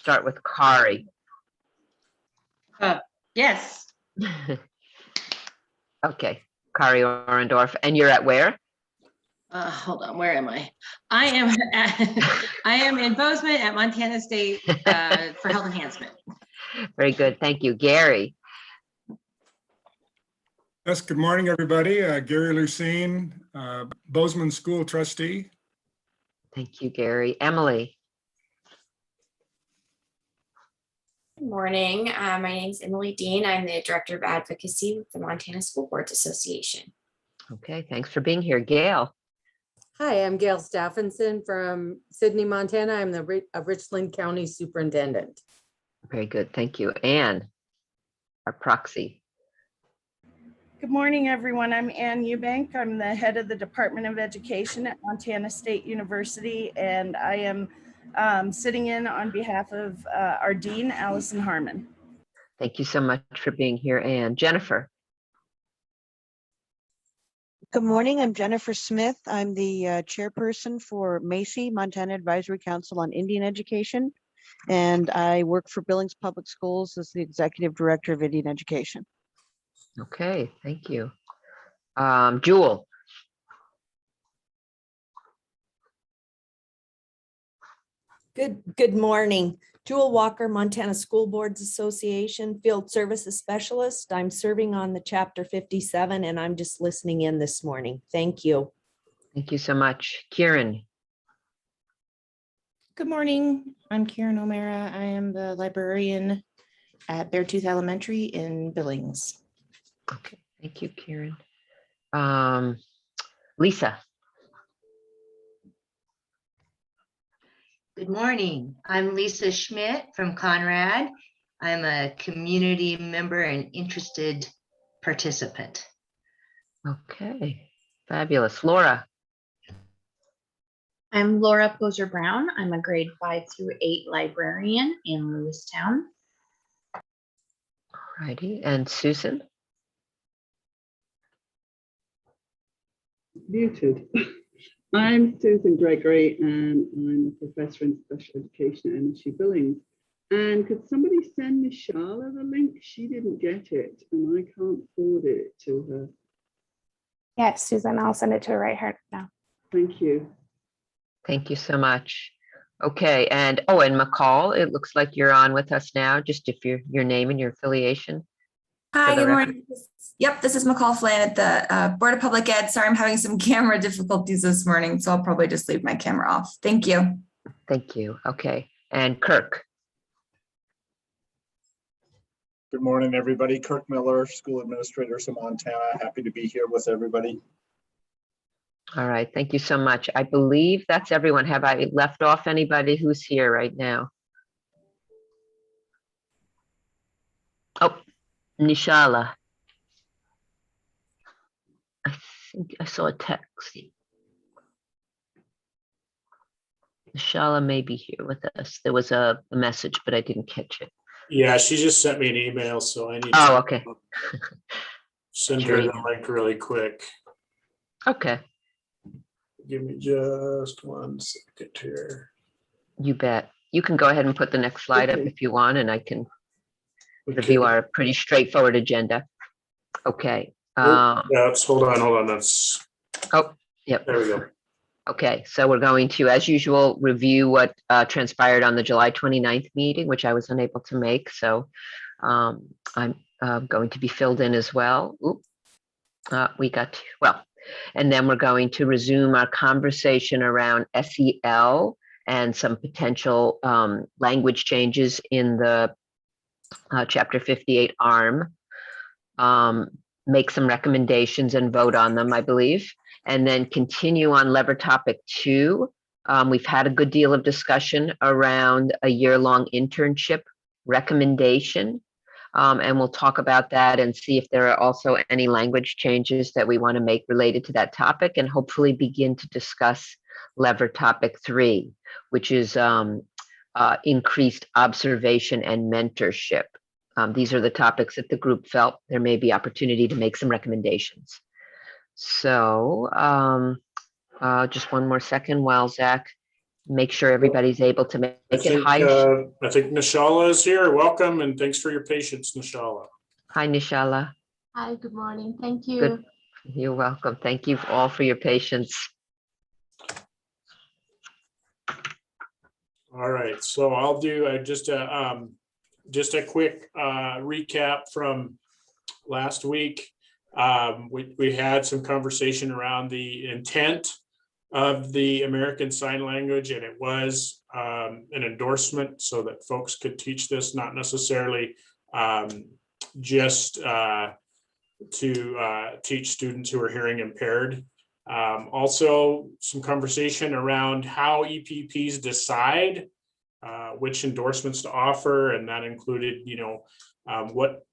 start with Kari. Yes. Okay, Kari Orendorf, and you're at where? Hold on, where am I? I am in Bozeman at Montana State for health enhancement. Very good, thank you. Gary. Yes, good morning, everybody. Gary Lucene, Bozeman School Trustee. Thank you, Gary. Emily. Good morning. My name is Emily Dean. I'm the Director of Advocacy with the Montana School Boards Association. Okay, thanks for being here. Gail. Hi, I'm Gail Stephenson from Sydney, Montana. I'm the Richland County Superintendent. Very good, thank you. Anne, our proxy. Good morning, everyone. I'm Ann Eubank. I'm the head of the Department of Education at Montana State University, and I am sitting in on behalf of our dean, Allison Harmon. Thank you so much for being here, Anne. Jennifer. Good morning, I'm Jennifer Smith. I'm the chairperson for MACI, Montana Advisory Council on Indian Education, and I work for Billings Public Schools as the Executive Director of Indian Education. Okay, thank you. Jewel. Good morning. Jewel Walker, Montana School Boards Association, Field Services Specialist. I'm serving on the Chapter 57 and I'm just listening in this morning. Thank you. Thank you so much. Kieran. Good morning. I'm Karen O'Mara. I am the librarian at Beartooth Elementary in Billings. Okay, thank you, Karen. Lisa. Good morning. I'm Lisa Schmidt from Conrad. I'm a community member and interested participant. Okay, fabulous. Laura. I'm Laura Poser Brown. I'm a grade 5 through 8 librarian in Lewistown. Alrighty, and Susan. Muted. I'm Susan Gregory and I'm a professor in special education at MSU Billings. And could somebody send Miss Sharla the link? She didn't get it and I can't forward it to her. Yes, Susan, I'll send it to her right here now. Thank you. Thank you so much. Okay, and McCall, it looks like you're on with us now, just if your name and your affiliation. Hi, good morning. Yep, this is McCall Flynn at the Board of Public Ed. Sorry, I'm having some camera difficulties this morning, so I'll probably just leave my camera off. Thank you. Thank you. Okay, and Kirk. Good morning, everybody. Kirk Miller, School Administrator in Montana. Happy to be here with everybody. All right, thank you so much. I believe that's everyone. Have I left off anybody who's here right now? Oh, Nishala. I think I saw a text. Nishala may be here with us. There was a message, but I didn't catch it. Yeah, she just sent me an email, so I need to okay. Send her the link really quick. Okay. Give me just 1 second here. You bet. You can go ahead and put the next slide up if you want, and I can review our pretty straightforward agenda. Okay. Yeah, hold on. That's. Oh, yep. There we go. Okay, so we're going to, as usual, review what transpired on the July 29th meeting, which I was unable to make. So I'm going to be filled in as well. And then we're going to resume our conversation around SEL and some potential language changes in the Chapter 58 ARM. Make some recommendations and vote on them, I believe. And then continue on lever topic 2. We've had a good deal of discussion around a year-long internship recommendation. And we'll talk about that and see if there are also any language changes that we want to make related to that topic, and hopefully begin to discuss lever topic 3, which is increased observation and mentorship. These are the topics that the group felt there may be opportunity to make some recommendations. So just one more second while Zach make sure everybody's able to make it. Hi, I think Nishala is here. Welcome and thanks for your patience, Nishala. hi, Nishala. Hi, good morning. Thank you. Good. You're welcome. Thank you all for your patience. All right, so I'll do just a quick recap from last week. We had some conversation around the intent of the American Sign Language, and it was an endorsement so that folks could teach this, not necessarily just to teach students who are hearing impaired. Also, some conversation around how EPPs decide which endorsements to offer, and that included, what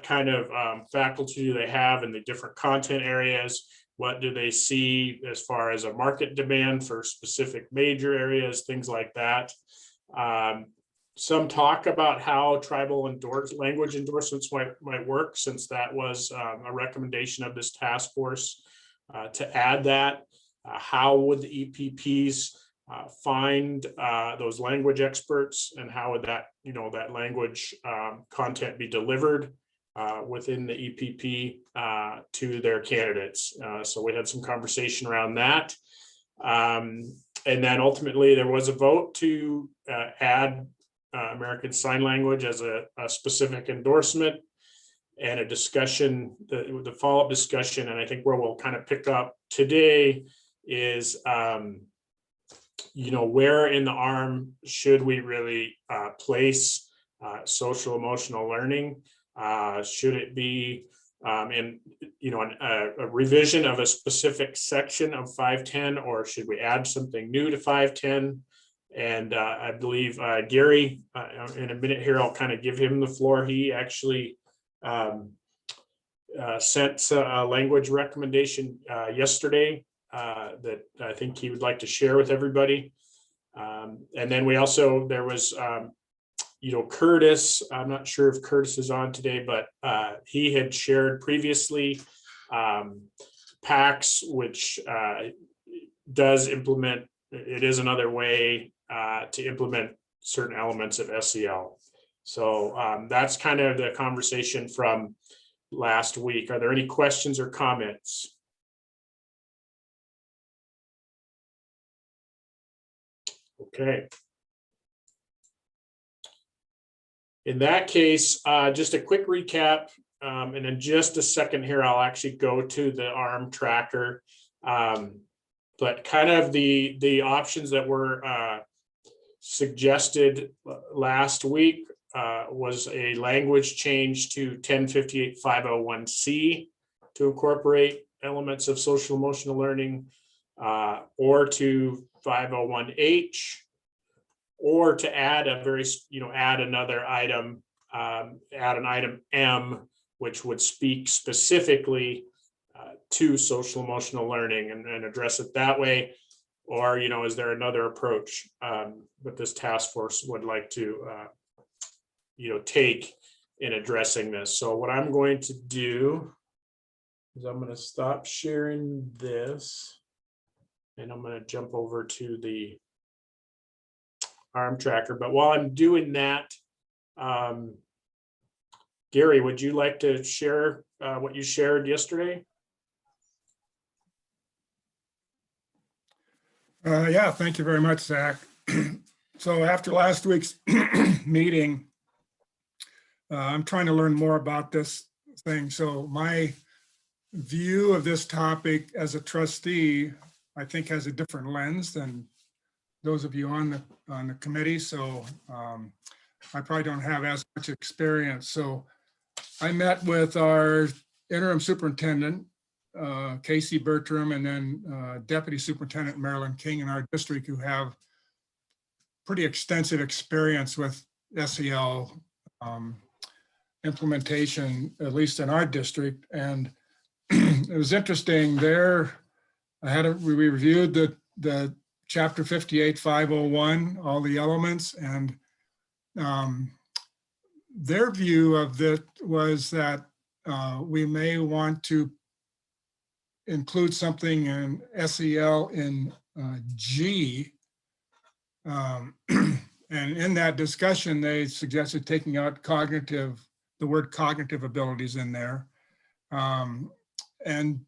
kind of faculty do they have in the different content areas? What do they see as far as a market demand for specific major areas, things like that. Some talk about how tribal language endorsements might work, since that was a recommendation of this task force to add that. How would the EPPs find those language experts, and how would that, that language content be delivered within the EPP to their candidates? So we had some conversation around that. And then ultimately there was a vote to add American Sign Language as a specific endorsement, and a discussion, the follow-up discussion, and I think where we'll kind of pick up today is, where in the ARM should we really place social emotional learning? Should it be in a revision of a specific section of 510, or should we add something new to 510? And I believe Gary, in a minute here, I'll kind of give him the floor. He actually sent a language recommendation yesterday that I think he would like to share with everybody. And then there was Curtis. I'm not sure if Curtis is on today, but he had shared previously PACS, which does implement, it is another way to implement certain elements of SEL. So that's kind of the conversation from last week. Are there any questions or comments? Okay. In that case, just a quick recap, and in just a second here, I'll actually go to the ARM tracker. But kind of the options that were suggested last week was a language change to 1058-501C to incorporate elements of social emotional learning, or to 501H, or to add add another item, add an item M, which would speak specifically to social emotional learning and address it that way. Or, is there another approach that this task force would like to, take in addressing this? So what I'm going to do is I'm going to stop sharing this, and I'm going to jump over to the ARM tracker. But while I'm doing that, Gary, would you like to share what you shared yesterday? Yeah, thank you very much, Zach. So after last week's meeting, I'm trying to learn more about this thing. So my view of this topic as a trustee, I think, has a different lens than those of you on the committee. So I probably don't have as much experience. So I met with our interim superintendent, Casey Bertram, and then Deputy Superintendent Marilyn King in our district, who have pretty extensive experience with SEL implementation, at least in our district. And it was interesting there. We reviewed the chapter 58-501, all the elements, and their view of it was that we may want to include something in SEL in G, And in that discussion, they suggested taking out the word cognitive abilities in there. And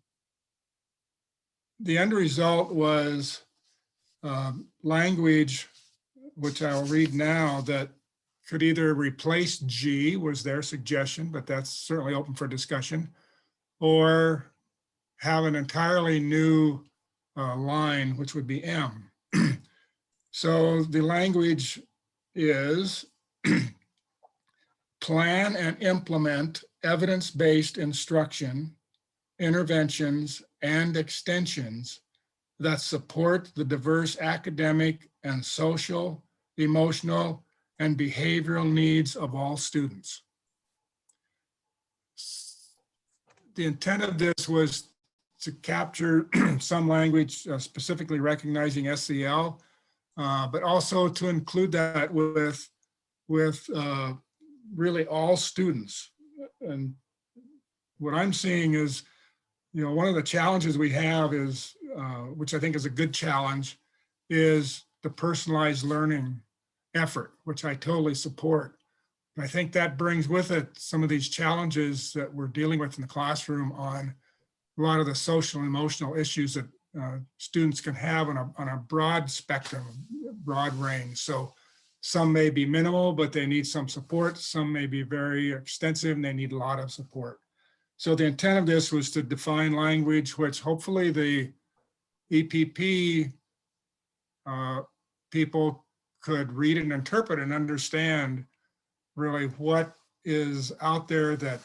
the end result was language, which I'll read now, that could either replace G, was their suggestion, but that's certainly open for discussion, or have an entirely new line, which would be M. So the language is plan and implement evidence-based instruction, interventions, and extensions that support the diverse academic and social, emotional, and behavioral needs of all students. The intent of this was to capture some language specifically recognizing SEL, but also to include that with really all students. And what I'm seeing is, one of the challenges we have is, which I think is a good challenge, is the personalized learning effort, which I totally support. And I think that brings with it some of these challenges that we're dealing with in the classroom on a lot of the social and emotional issues that students can have on a broad spectrum, broad range. So some may be minimal, but they need some support. Some may be very extensive and they need a lot of support. So the intent of this was to define language, which hopefully the EPP people could read and interpret and understand really what is out there that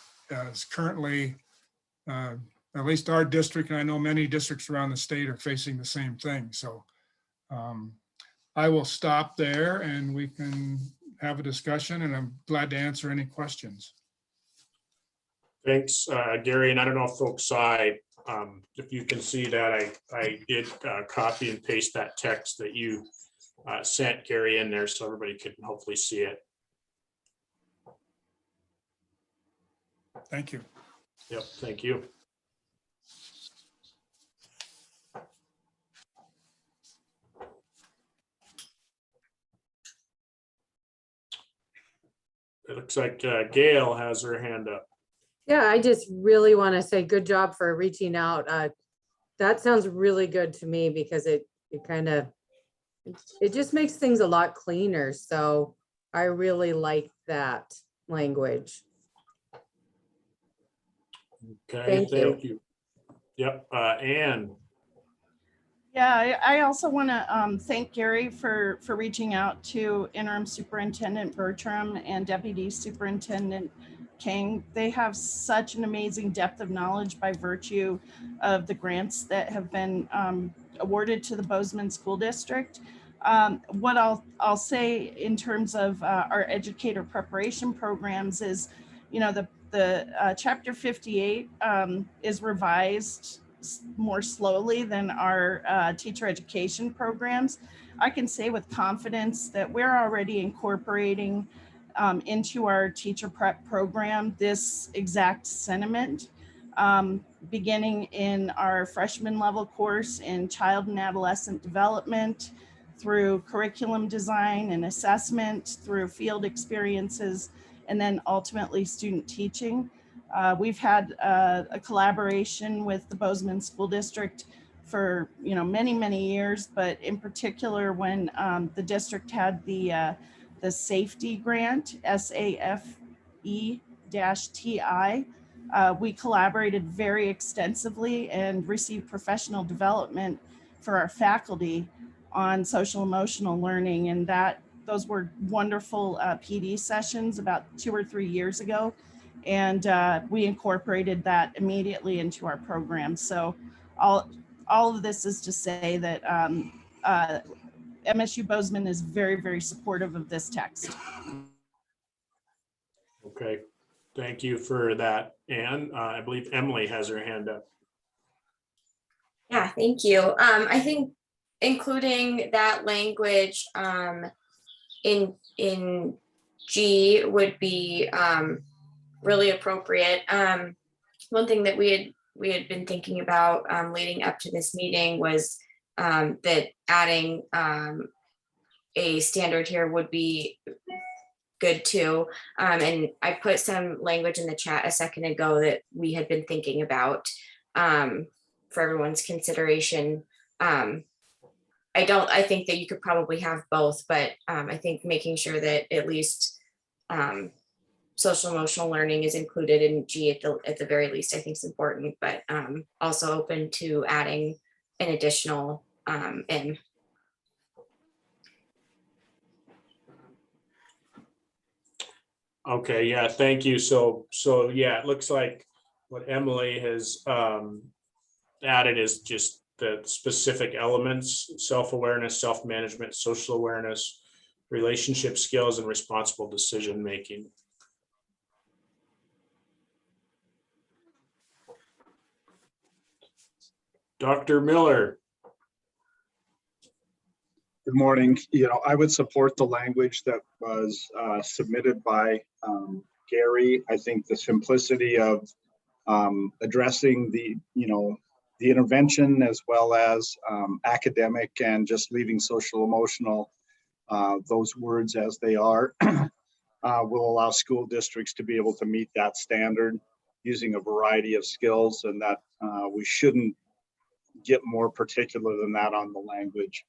is currently, at least our district, and I know many districts around the state are facing the same thing. So I will stop there and we can have a discussion, and I'm glad to answer any questions. Thanks, Gary. And I don't know if folks saw, if you can see that I did copy and paste that text that you sent, Gary, in there so everybody can hopefully see it. Thank you. Yep, thank you. It looks like Gail has her hand up. Yeah, I just really want to say good job for reaching out. That sounds really good to me because it just makes things a lot cleaner. So I really like that language. Okay, thank you. Yep, Anne. Yeah, I also want to thank Gary for reaching out to Interim Superintendent Bertram and Deputy Superintendent King. They have such an amazing depth of knowledge by virtue of the grants that have been awarded to the Bozeman School District. What I'll say in terms of our educator preparation programs is, the Chapter 58 is revised more slowly than our teacher education programs. I can say with confidence that we're already incorporating into our teacher prep program this exact sentiment, beginning in our freshman level course in child and adolescent development, through curriculum design and assessment, through field experiences, and then ultimately student teaching. We've had a collaboration with the Bozeman School District for many, many years, but in particular when the district had the safety grant, SAFE-TI, we collaborated very extensively and received professional development for our faculty on social emotional learning, and those were wonderful PD sessions about 2 or 3 years ago. And we incorporated that immediately into our program. So all of this is to say that MSU Bozeman is very, very supportive of this text. Okay, thank you for that, Anne. I believe Emily has her hand up. Yeah, thank you. I think including that language in G would be really appropriate. One thing that we had been thinking about leading up to this meeting was that adding a standard here would be good too. And I put some language in the chat a second ago that we had been thinking about for everyone's consideration. I think that you could probably have both, but I think making sure that at least social emotional learning is included in G at the very least, I think is important, but also open to adding an additional M. Okay, yeah, thank you. So yeah, it looks like what Emily has added is just the specific elements: self-awareness, self-management, social awareness, relationship skills, and responsible decision-making. Dr. Miller. Good morning. I would support the language that was submitted by Gary. I think the simplicity of addressing the intervention as well as academic and just leaving social emotional, those words as they are, will allow school districts to be able to meet that standard using a variety of skills, and that we shouldn't get more particular than that on the language.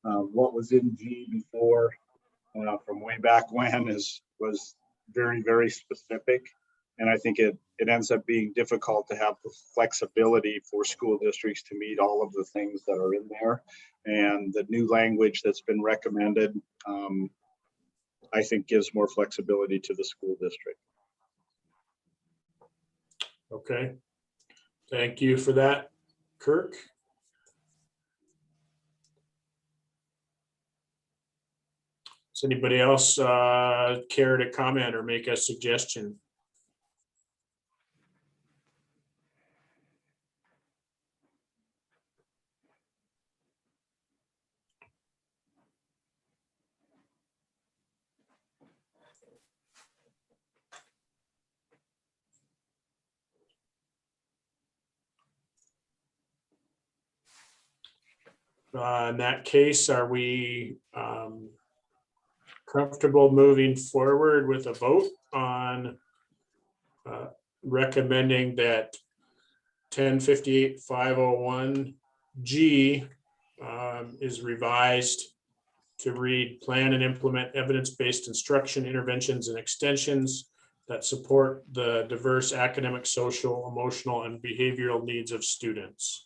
What was in G before from way back when was very, very specific. And I think it ends up being difficult to have the flexibility for school districts to meet all of the things that are in there. And the new language that's been recommended, I think gives more flexibility to the school district. Okay, thank you for that, Kirk. Does anybody else care to comment or make a suggestion? In that case, are we comfortable moving forward with a vote on recommending that 1058-501G is revised to read: plan and implement evidence-based instruction, interventions, and extensions that support the diverse academic, social, emotional, and behavioral needs of students?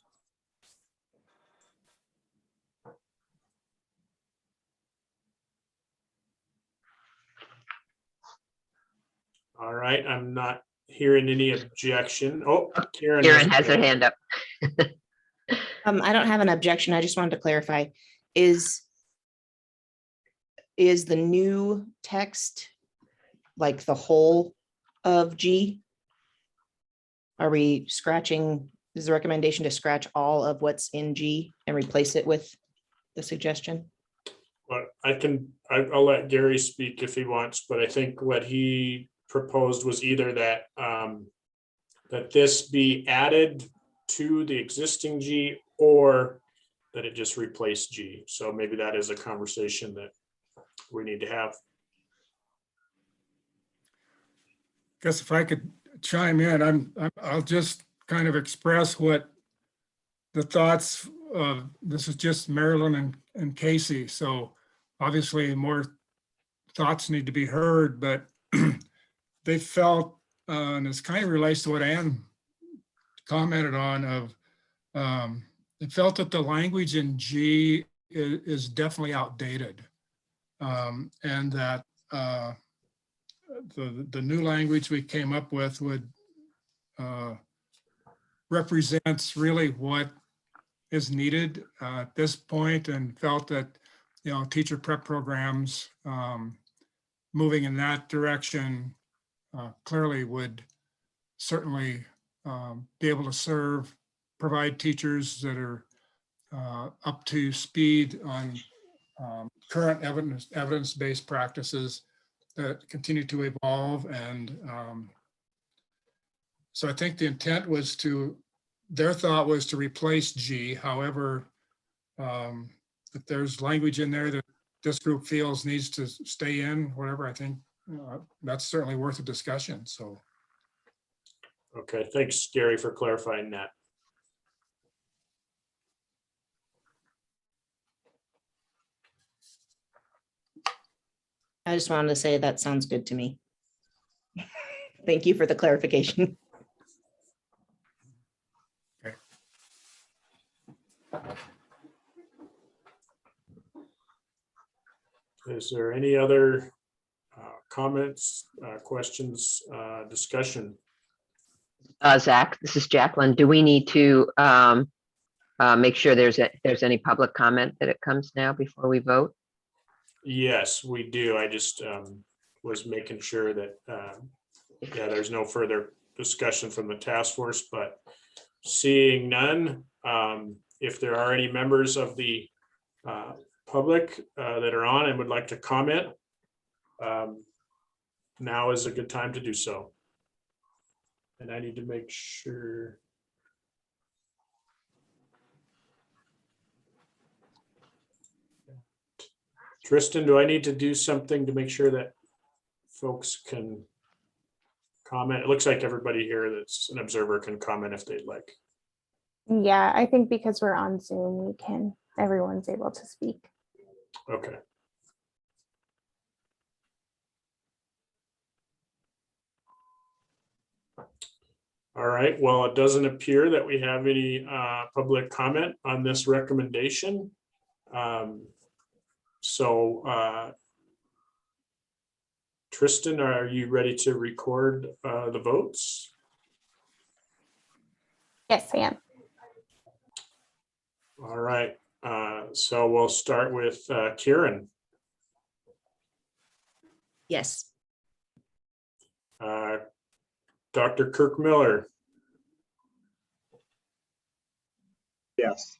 All right, I'm not hearing any objection. Oh, Karen has her hand up. I don't have an objection. I just wanted to clarify. Is the new text like the whole of G? Are we scratching, is the recommendation to scratch all of what's in G and replace it with the suggestion? But I'll let Gary speak if he wants, but I think what he proposed was either that that this be added to the existing G, or that it just replace G. So maybe that is a conversation that we need to have. Guess if I could chime in, I'll just kind of express what the thoughts of, this is just Marilyn and Casey. So obviously more thoughts need to be heard, but they felt, and this kind of relates to what Ann commented on, of it felt that the language in G is definitely outdated, and that the new language we came up with would represents really what is needed at this point, and felt that teacher prep programs moving in that direction clearly would certainly be able to provide teachers that are up to speed on current evidence-based practices that continue to evolve. And so I think the intent was their thought was to replace G. However, if there's language in there that this group feels needs to stay in, whatever, I think that's certainly worth a discussion, so. Okay, thanks, Gary, for clarifying that. I just wanted to say that sounds good to me. Thank you for the clarification. Is there any other comments, questions, discussion? Zach, this is Jacqueline. Do we need to make sure there's any public comment that it comes now before we vote? Yes, we do. I just was making sure that, yeah, there's no further discussion from the task force, but seeing none, if there are any members of the public that are on and would like to comment, now is a good time to do so. And I need to make sure. Tristan, do I need to do something to make sure that folks can comment? It looks like everybody here that's an observer can comment if they'd like. Yeah, I think because we're on Zoom, everyone's able to speak. Okay. All right, well, it doesn't appear that we have any public comment on this recommendation. Tristan, are you ready to record the votes? Yes, I am. All right, so we'll start with Kieran. Yes. Dr. Kirk Miller. Yes.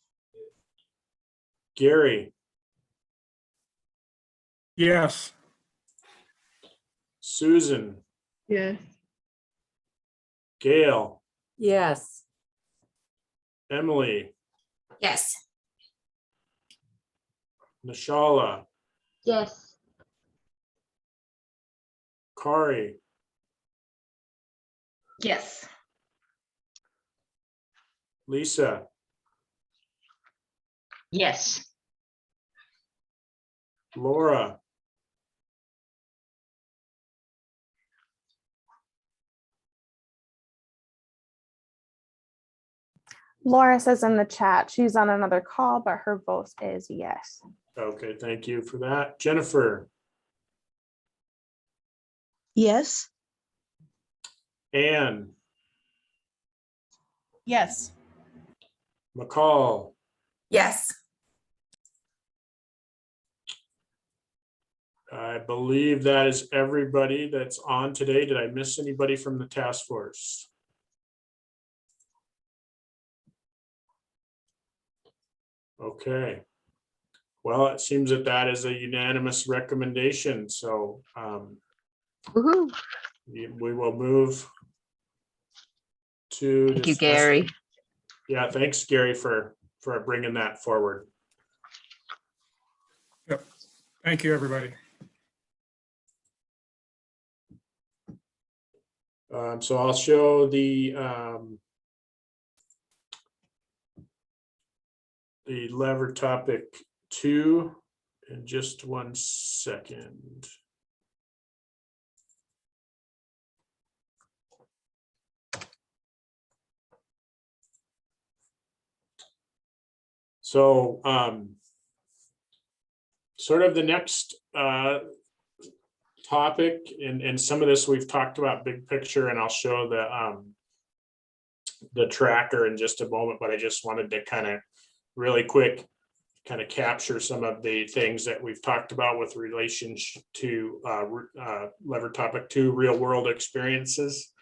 Gary. Yes. Susan. Yes. Gail. Yes. Emily. Yes. Nishala. Yes. Kari. Yes. Lisa. Yes. Laura. Laura says in the chat, she's on another call, but her vote is yes. Okay, thank you for that. Jennifer. Yes. Anne. Yes. McCall. Yes. I believe that is everybody that's on today. Did I miss anybody from the task force? Okay. Well, it seems that that is a unanimous recommendation. So Woohoo. we will move to. Thank you, discuss- Gary. Yeah, thanks, Gary, for bringing that forward. Yep. Thank you, everybody. So I'll show the lever topic 2 in just 1 second. So sort of the next topic, and some of this we've talked about big picture, and I'll show the tracker in just a moment, but I just wanted to kind of really quick kind of capture some of the things that we've talked about with relation to lever topic 2, real world experiences.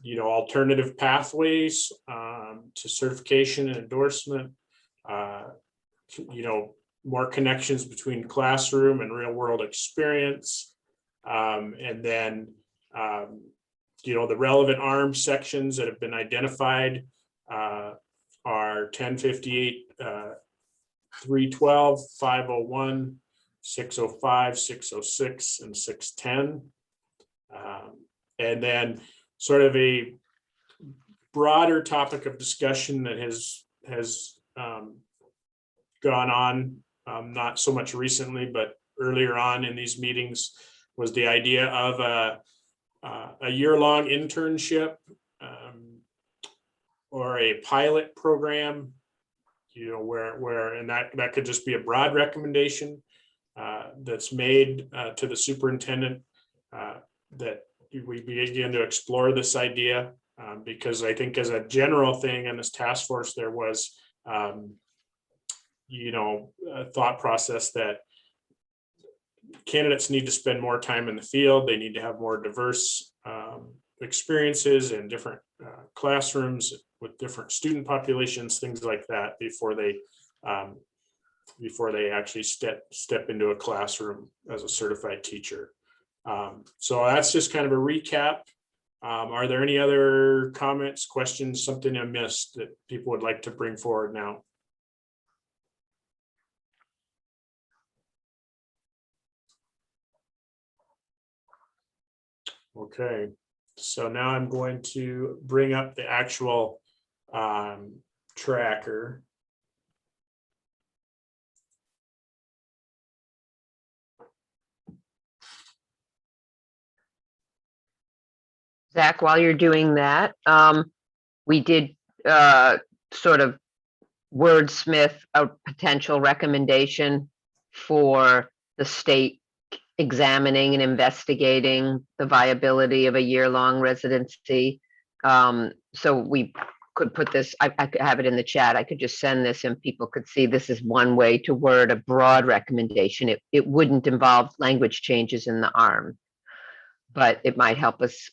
Alternative pathways to certification and endorsement, more connections between classroom and real world experience. And then, the relevant ARM sections that have been identified are 1058 312, 501, 605, 606, and 610. And then sort of a broader topic of discussion that has gone on, not so much recently, but earlier on in these meetings, was the idea of a year-long internship or a pilot program, where and that could just be a broad recommendation that's made to the superintendent, that we begin to explore this idea, because I think as a general thing in this task force, there was a thought process that candidates need to spend more time in the field. They need to have more diverse experiences in different classrooms with different student populations, things like that, before they actually step into a classroom as a certified teacher. So that's just kind of a recap. Are there any other comments, questions, something I missed that people would like to bring forward now? Okay, so now I'm going to bring up the actual tracker. Zach, while you're doing that, we did sort of wordsmith a potential recommendation for the state examining and investigating the viability of a year-long residency. So we could put this, I could have it in the chat. I could just send this and people could see this is one way to word a broad recommendation. It wouldn't involve language changes in the ARM, but it might help us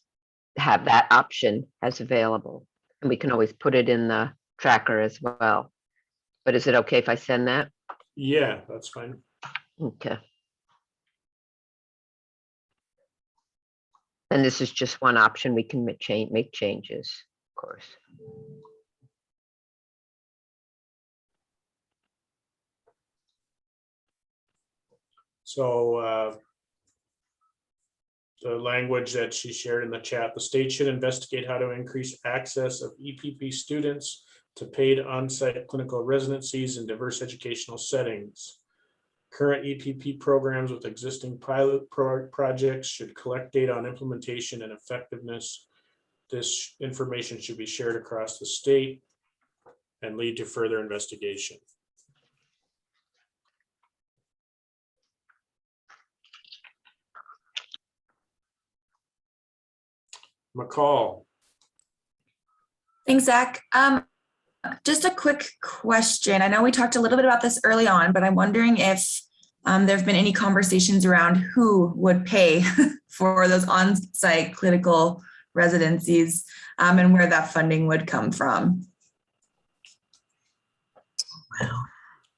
have that option as available. And we can always put it in the tracker as well. But is it okay if I send that? Yeah, that's fine. Okay. And this is just one option. We can make changes, of course. So the language that she shared in the chat, the state should investigate how to increase access of EPP students to paid on-site clinical residencies in diverse educational settings. Current EPP programs with existing pilot projects should collect data on implementation and effectiveness. This information should be shared across the state and lead to further investigation. McCall. Thanks, Zach. Just a quick question. I know we talked a little bit about this early on, but I'm wondering if there have been any conversations around who would pay for those on-site clinical residencies, and where that funding would come from. Wow.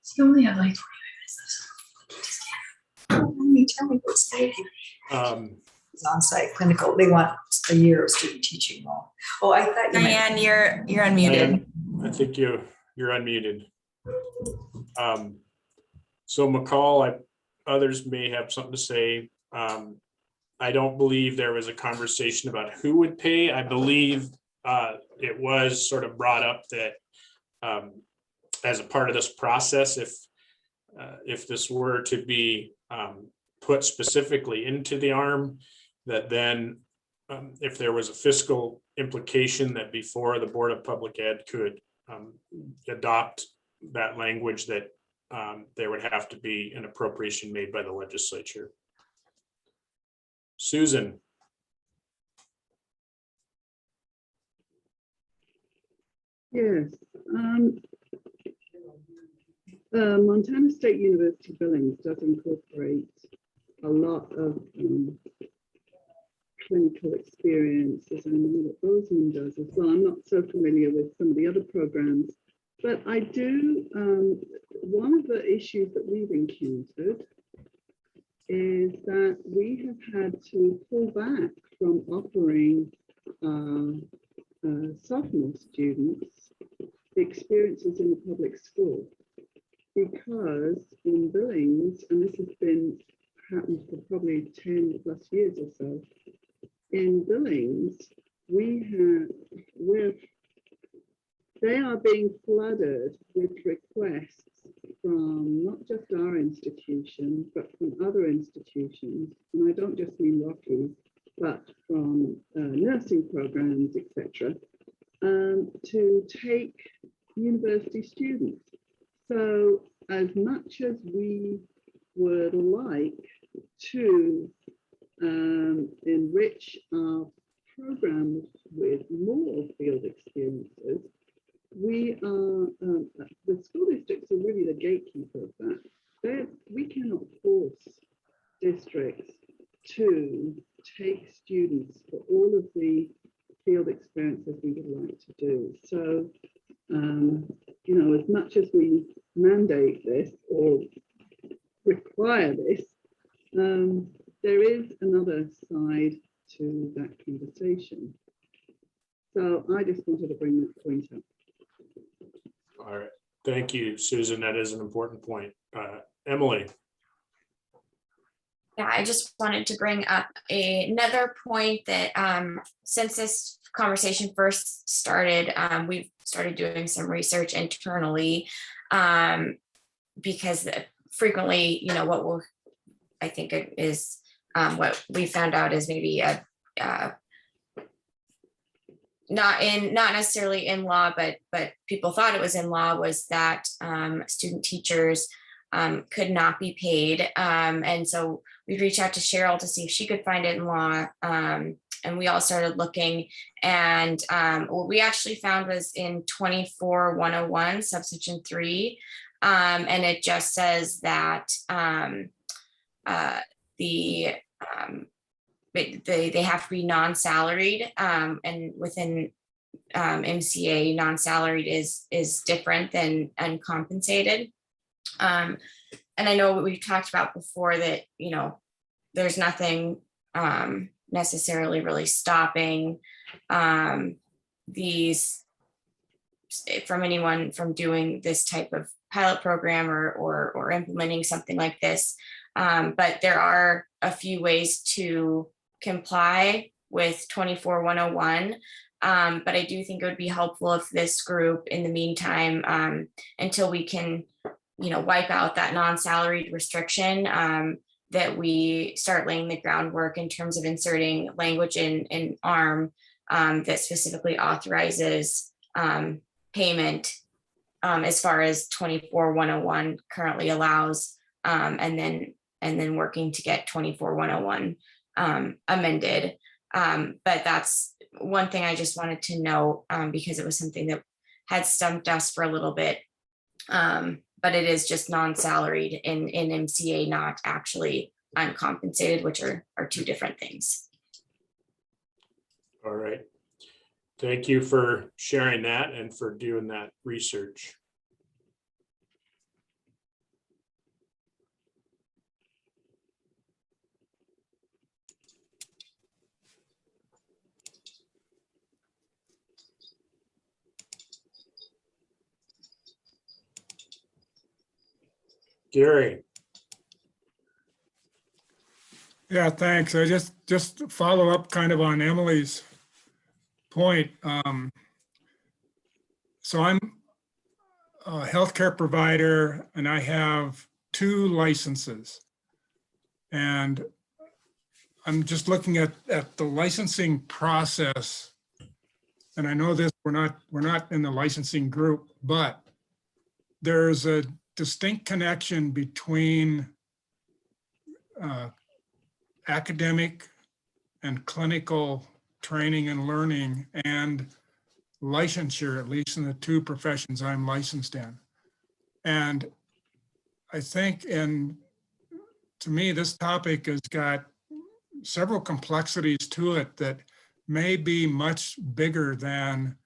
So you only have like 20 minutes. Tell me what's paid. It's on-site clinical. They want a year of student teaching role. Oh, I thought Diane, you're unmuted. I think you're unmuted. So McCall, others may have something to say. I don't believe there was a conversation about who would pay. I believe it was sort of brought up that as a part of this process, if this were to be put specifically into the ARM, that then if there was a fiscal implication that before the Board of Public Ed could adopt that language, that there would have to be an appropriation made by the legislature. Susan. Yes. Montana State University Billings does incorporate a lot of clinical experiences, and I know that Bozeman does as well. I'm not so familiar with some of the other programs, but I do. One of the issues that we've encountered is that we have had to pull back from offering sophomore students experiences in the public school. because in Billings, and this has been happened for probably 10 plus years or so, in Billings, they are being flooded with requests from not just our institution, but from other institutions. And I don't just mean Rockies, but from nursing programs, etc., to take university students. So as much as we would like to enrich our programs with more field experiences, we are, the school districts are really the gatekeeper of that. We cannot force districts to take students for all of the field experiences we would like to do. So, you know, as much as we mandate this or require this, there is another side to that conversation. So I just wanted to bring that point up. All right. Thank you, Susan. That is an important point. Emily. Yeah, I just wanted to bring up another point that since this conversation first started, we've started doing some research internally because frequently, you know, I think it is what we found out is maybe not necessarily in law, but people thought it was in law, was that student teachers could not be paid. And so we reached out to Cheryl to see if she could find it in law. And we all started looking, and what we actually found was in 24-101 subsection 3. And it just says that they have to be non-salaried, and within MCA, non-salaried is different than uncompensated. And I know what we've talked about before that, you know, there's nothing necessarily really stopping these from anyone from doing this type of pilot program or implementing something like this. But there are a few ways to comply with 24-101. But I do think it would be helpful if this group, in the meantime, until we can, you know, wipe out that non-salaried restriction, that we start laying the groundwork in terms of inserting language in ARM that specifically authorizes payment as far as 24-101 currently allows, and then working to get 24-101 amended. But that's one thing I just wanted to know, because it was something that had stumped us for a little bit. But it is just non-salaried in MCA, not actually uncompensated, which are two different things. All right. Thank you for sharing that and for doing that research. Gary. Yeah, thanks. I just follow up kind of on Emily's point. So I'm a healthcare provider and I have 2 licenses. And I'm just looking at the licensing process. And I know this, we're not in the licensing group, but there's a distinct connection between academic and clinical training and learning and licensure, at least in the 2 professions I'm licensed in. And I think to me, this topic has got several complexities to it that may be much bigger than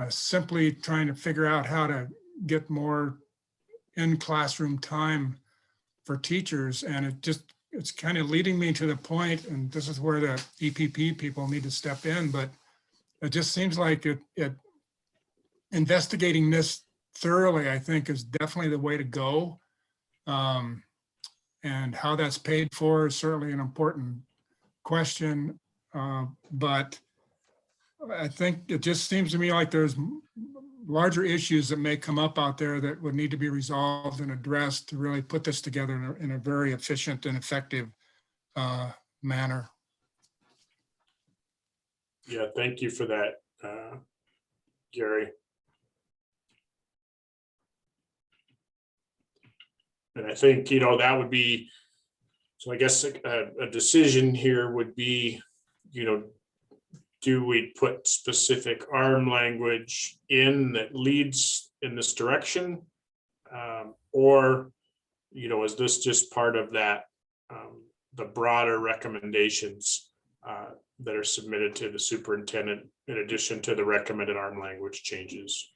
simply trying to figure out how to get more in classroom time for teachers. And it's kind of leading me to the point, and this is where the EPP people need to step in, but it just seems like investigating this thoroughly, I think, is definitely the way to go. And how that's paid for is certainly an important question. But I think it just seems to me like there's larger issues that may come up out there that would need to be resolved and addressed to really put this together in a very efficient and effective manner. Yeah, thank you for that, Gary. And I think, you know, that would be, so I guess a decision here would be, you know, do we put specific ARM language in that leads in this direction? Or, you know, is this just part of that, the broader recommendations that are submitted to the superintendent in addition to the recommended ARM language changes?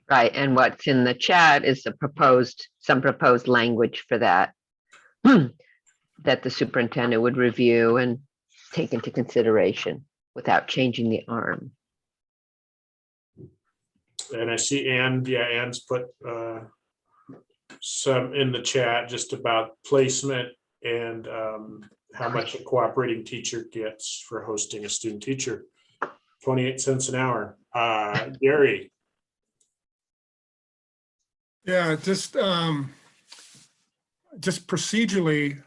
Right, and what's in the chat is some proposed language for that, that the superintendent would review and take into consideration without changing the ARM. And I see Ann, yeah, Ann's put some in the chat just about placement and how much a cooperating teacher gets for hosting a student teacher. 28 cents an hour. Gary. Yeah, just procedurally,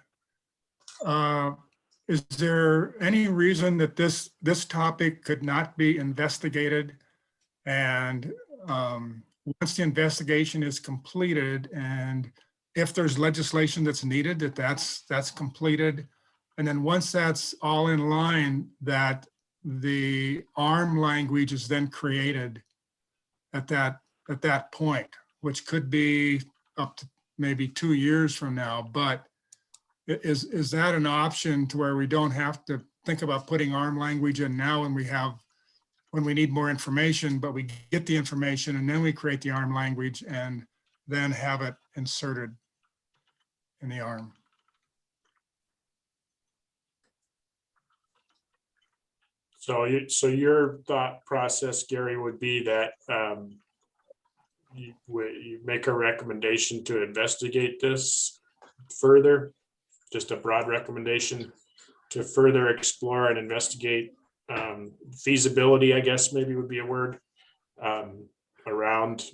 is there any reason that this topic could not be investigated? And once the investigation is completed, and if there's legislation that's needed, that's completed, and then once that's all in line, that the ARM language is then created at that point, which could be up to maybe 2 years from now. But is that an option to where we don't have to think about putting ARM language in now when we need more information, but we get the information and then we create the ARM language and then have it inserted in the ARM? So your thought process, Gary, would be that you make a recommendation to investigate this further, just a broad recommendation to further explore and investigate feasibility, I guess maybe would be a word, around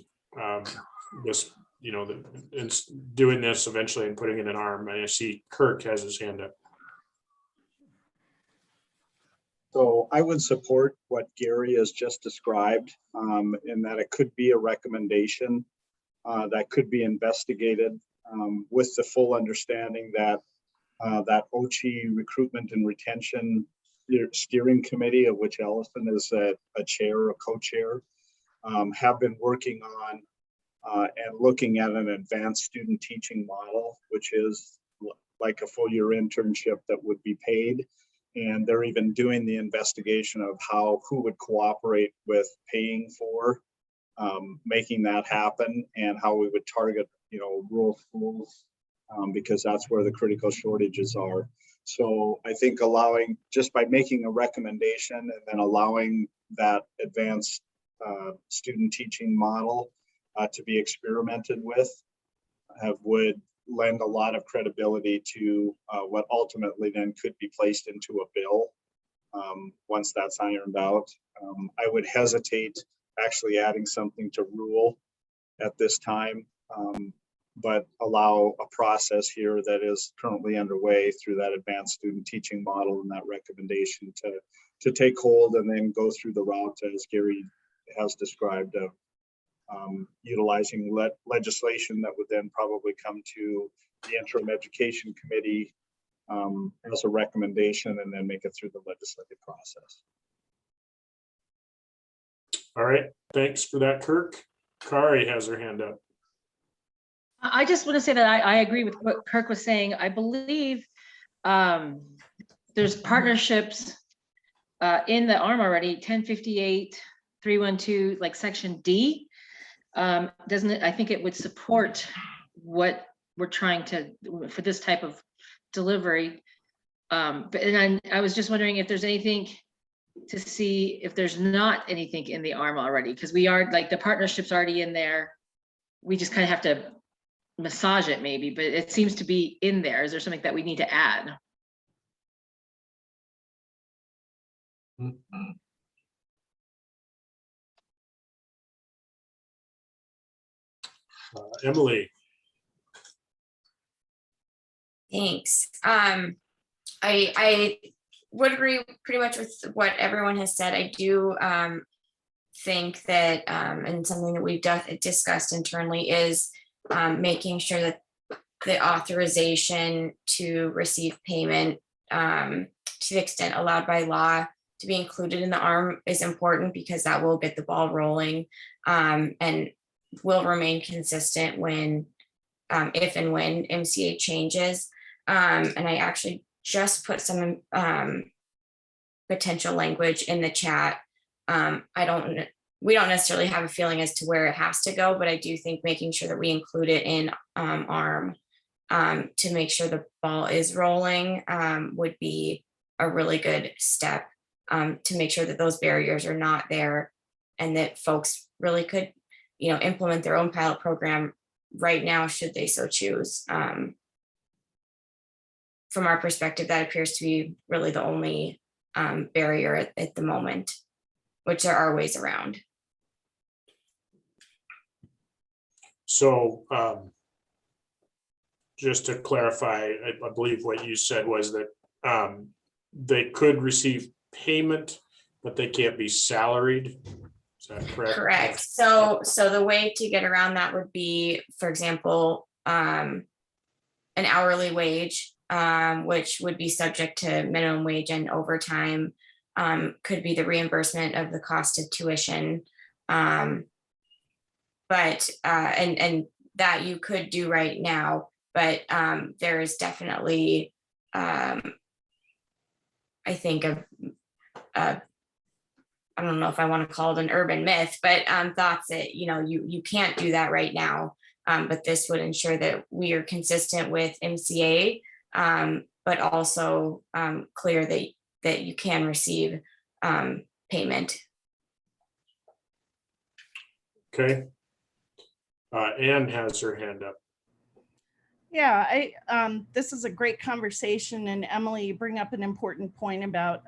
this, you know, doing this eventually and putting it in ARM. And I see Kirk has his hand up. So I would support what Gary has just described, in that it could be a recommendation that could be investigated with the full understanding that that OCHI recruitment and retention steering committee, of which Allison is a chair, a co-chair, have been working on and looking at an advanced student teaching model, which is like a full year internship that would be paid. And they're even doing the investigation of who would cooperate with paying for making that happen, and how we would target, you know, rural schools, because that's where the critical shortages are. So I think just by making a recommendation and then allowing that advanced student teaching model to be experimented with would lend a lot of credibility to what ultimately then could be placed into a bill once that's ironed out. I would hesitate actually adding something to rule at this time, but allow a process here that is currently underway through that advanced student teaching model and that recommendation to take hold, and then go through the route as Gary has described of utilizing legislation that would then probably come to the interim education committee as a recommendation, and then make it through the legislative process. All right, thanks for that, Kirk. Kari has her hand up. I just want to say that I agree with what Kirk was saying. I believe there's partnerships in the ARM already, 1058, 312, like section D. Doesn't it? I think it would support what we're trying to, for this type of delivery. But I was just wondering if there's anything to see if there's not anything in the ARM already, because we are like the partnership's already in there. We just kind of have to massage it maybe, but it seems to be in there. Is there something that we need to add? Emily. Thanks. I would agree pretty much with what everyone has said. I do think that, and something that we've discussed internally is making sure that the authorization to receive payment to the extent allowed by law to be included in the ARM is important, because that will get the ball rolling and will remain consistent when, if and when MCA changes. And I actually just put some potential language in the chat. We don't necessarily have a feeling as to where it has to go, but I do think making sure that we include it in ARM to make sure the ball is rolling would be a really good step to make sure that those barriers are not there, and that folks really could, implement their own pilot program right now, should they so choose. From our perspective, that appears to be really the only barrier at the moment, which there are ways around. So just to clarify, I believe what you said was that they could receive payment, but they can't be salaried. Is that correct? Correct. So the way to get around that would be, for example, an hourly wage, which would be subject to minimum wage and overtime, could be the reimbursement of the cost of tuition. But and that you could do right now, but there is definitely, I think, I don't know if I want to call it an urban myth, but thoughts that, you can't do that right now. But this would ensure that we are consistent with MCA, but also clear that you can receive payment. Okay. Anne has her hand up. Yeah, this is a great conversation, and Emily, you bring up an important point about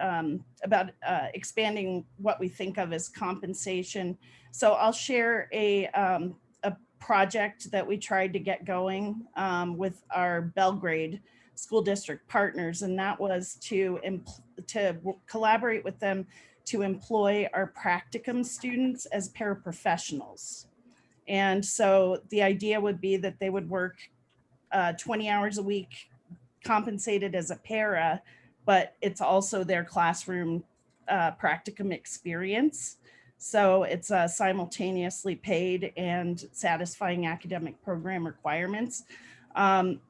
expanding what we think of as compensation. So I'll share a project that we tried to get going with our Belgrade school district partners, and that was to collaborate with them to employ our practicum students as paraprofessionals. And so the idea would be that they would work 20 hours a week compensated as a para, but it's also their classroom practicum experience. So it's simultaneously paid and satisfying academic program requirements.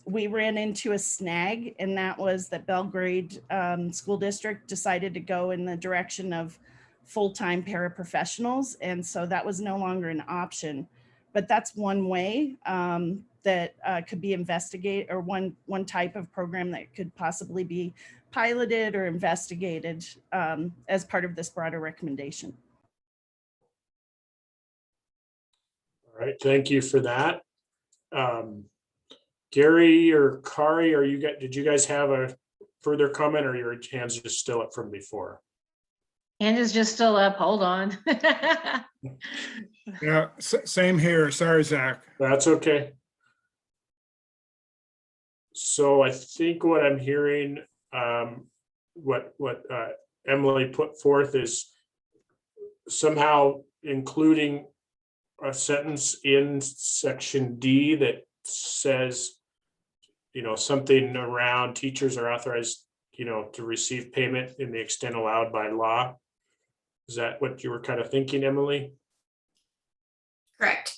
We ran into a snag, and that was that Belgrade School District decided to go in the direction of full-time paraprofessionals. And so that was no longer an option. But that's one way that could be investigated, or one type of program that could possibly be piloted or investigated as part of this broader recommendation. All right, thank you for that. Gary or Kari, did you guys have a further comment, or your hands are just still up from before? Hand is just still up, hold on. Yeah, same here. Sorry, Zach. That's okay. So I think what I'm hearing, what Emily put forth is somehow including a sentence in section D that says, something around teachers are authorized, to receive payment in the extent allowed by law. Is that what you were kind of thinking, Emily? Correct.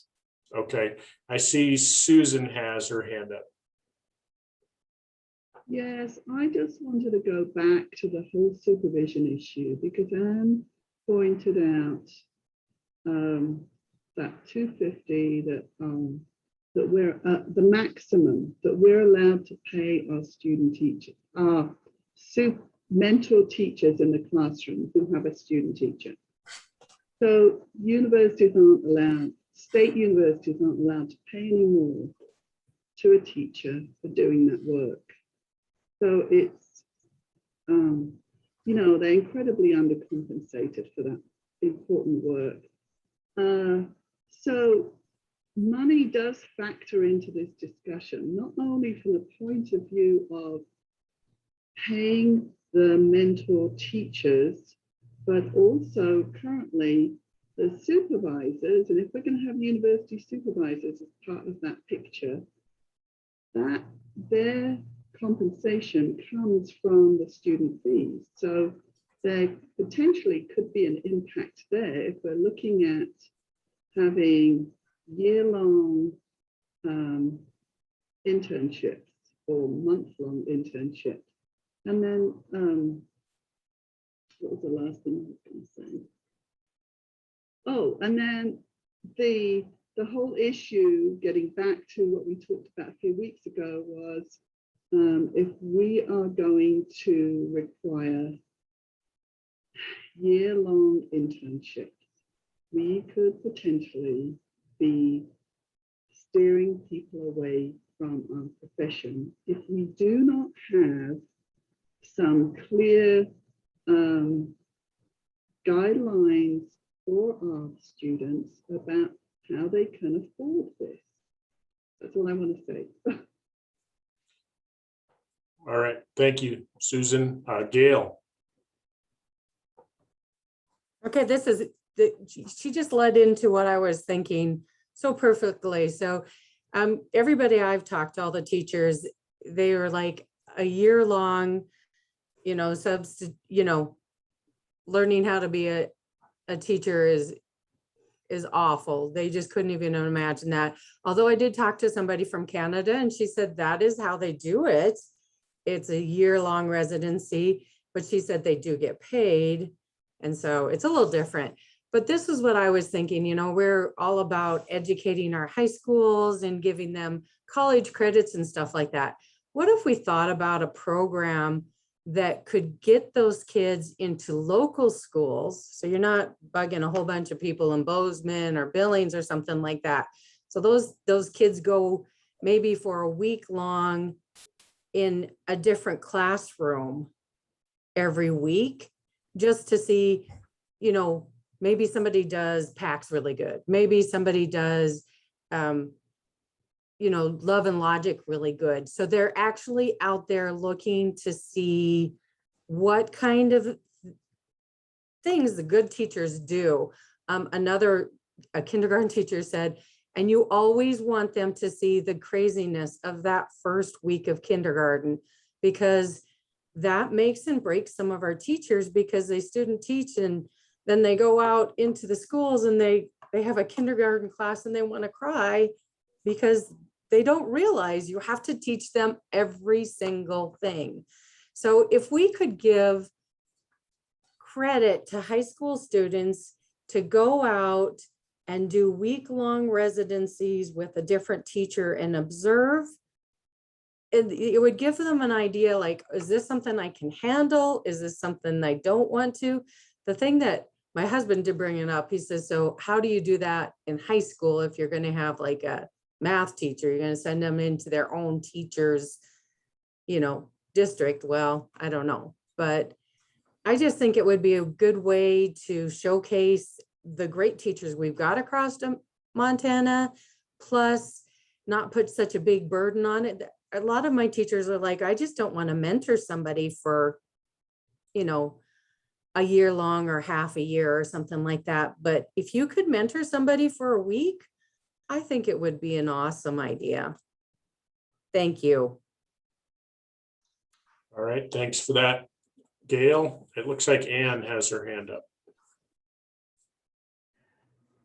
Okay, I see Susan has her hand up. Yes, I just wanted to go back to the whole supervision issue, because Anne pointed out that 250 that we're at the maximum that we're allowed to pay our student teachers, our mentor teachers in the classroom who have a student teacher. So universities aren't allowed, state universities aren't allowed to pay any more to a teacher for doing that work. So it's, you know, they're incredibly undercompensated for that important work. So money does factor into this discussion, not only from the point of view of paying the mentor teachers, but also currently the supervisors. And if we're going to have university supervisors as part of that picture, that their compensation comes from the student fees. So there potentially could be an impact there if we're looking at having year-long internships or month-long internships. And then, what was the last thing I was going to say? Oh, and then the whole issue, getting back to what we talked about a few weeks ago, was if we are going to require year-long internships, we could potentially be steering people away from our profession if we do not have some clear guidelines for our students about how they can afford this. That's all I want to say. All right, thank you, Susan. Gail. Okay, she just led into what I was thinking so perfectly. So everybody I've talked to, all the teachers, they were like a year long, you know, learning how to be a teacher is awful. They just couldn't even imagine that. Although I did talk to somebody from Canada and she said that is how they do it. It's a year-long residency, but she said they do get paid. And so it's a little different. But this is what I was thinking, you know, we're all about educating our high schools and giving them college credits and stuff like that. What if we thought about a program that could get those kids into local schools? So you're not bugging a whole bunch of people in Bozeman or Billings or something like that. So those kids go maybe for a week long in a different classroom every week, just to see, you know, maybe somebody does PACS really good. Maybe somebody does, you know, Love and Logic really good. So they're actually out there looking to see what kind of things the good teachers do. A kindergarten teacher said, and you always want them to see the craziness of that first week of kindergarten, because that makes and breaks some of our teachers, because they student teach and then they go out into the schools and they have a kindergarten class and they want to cry because they don't realize you have to teach them every single thing. So if we could give credit to high school students to go out and do week-long residencies with a different teacher and observe, it would give them an idea, like, is this something I can handle? Is this something I don't want to? The thing that my husband did bring it up, he says, so how do you do that in high school if you're going to have like a math teacher? You're going to send them into their own teacher's, you know, district. Well, I don't know, but I just think it would be a good way to showcase the great teachers we've got across Montana, plus not put such a big burden on it. A lot of my teachers are like, I just don't want to mentor somebody for, you know, a year long or half a year or something like that. But if you could mentor somebody for a week, I think it would be an awesome idea. Thank you. All right, thanks for that, Gail. It looks like Anne has her hand up.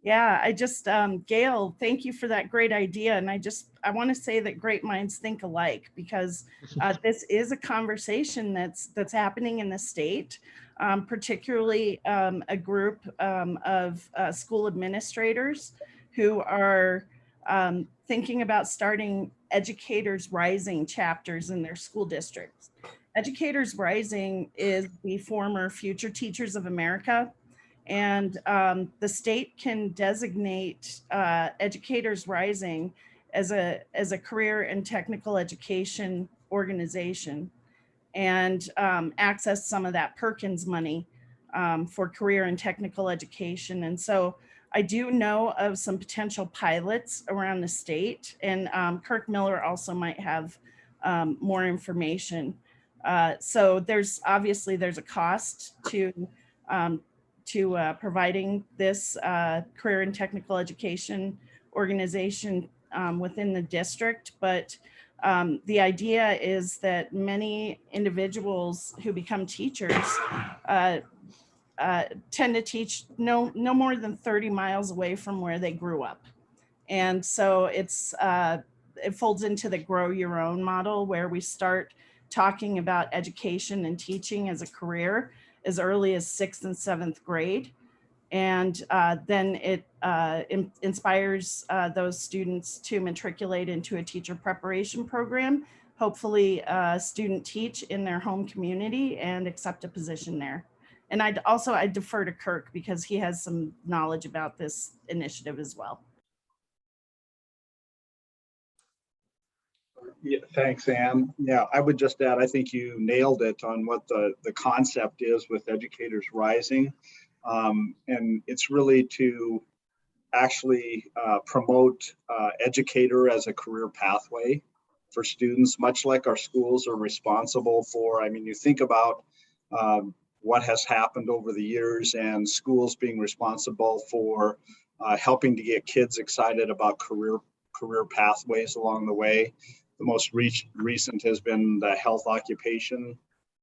Yeah, I just, Gail, thank you for that great idea. And I want to say that great minds think alike, because this is a conversation that's happening in the state, particularly a group of school administrators who are thinking about starting Educators Rising chapters in their school districts. Educators Rising is the former Future Teachers of America, and the state can designate Educators Rising as a career and technical education organization, and access some of that Perkins money for career and technical education. And so I do know of some potential pilots around the state, and Kirk Miller also might have more information. So there's a cost to providing this career and technical education organization within the district, but the idea is that many individuals who become teachers tend to teach no more than 30 miles away from where they grew up. And so it folds into the grow your own model, where we start talking about education and teaching as a career as early as 6th and 7th grade. And then it inspires those students to matriculate into a teacher preparation program, hopefully student teach in their home community and accept a position there. And I defer to Kirk because he has some knowledge about this initiative as well. Yeah, thanks, Anne. Yeah, I would just add, I think you nailed it on what the concept is with Educators Rising. And it's really to actually promote educator as a career pathway for students, much like our schools are responsible for. I mean, you think about what has happened over the years and schools being responsible for helping to get kids excited about career pathways along the way. The most recent has been the health occupations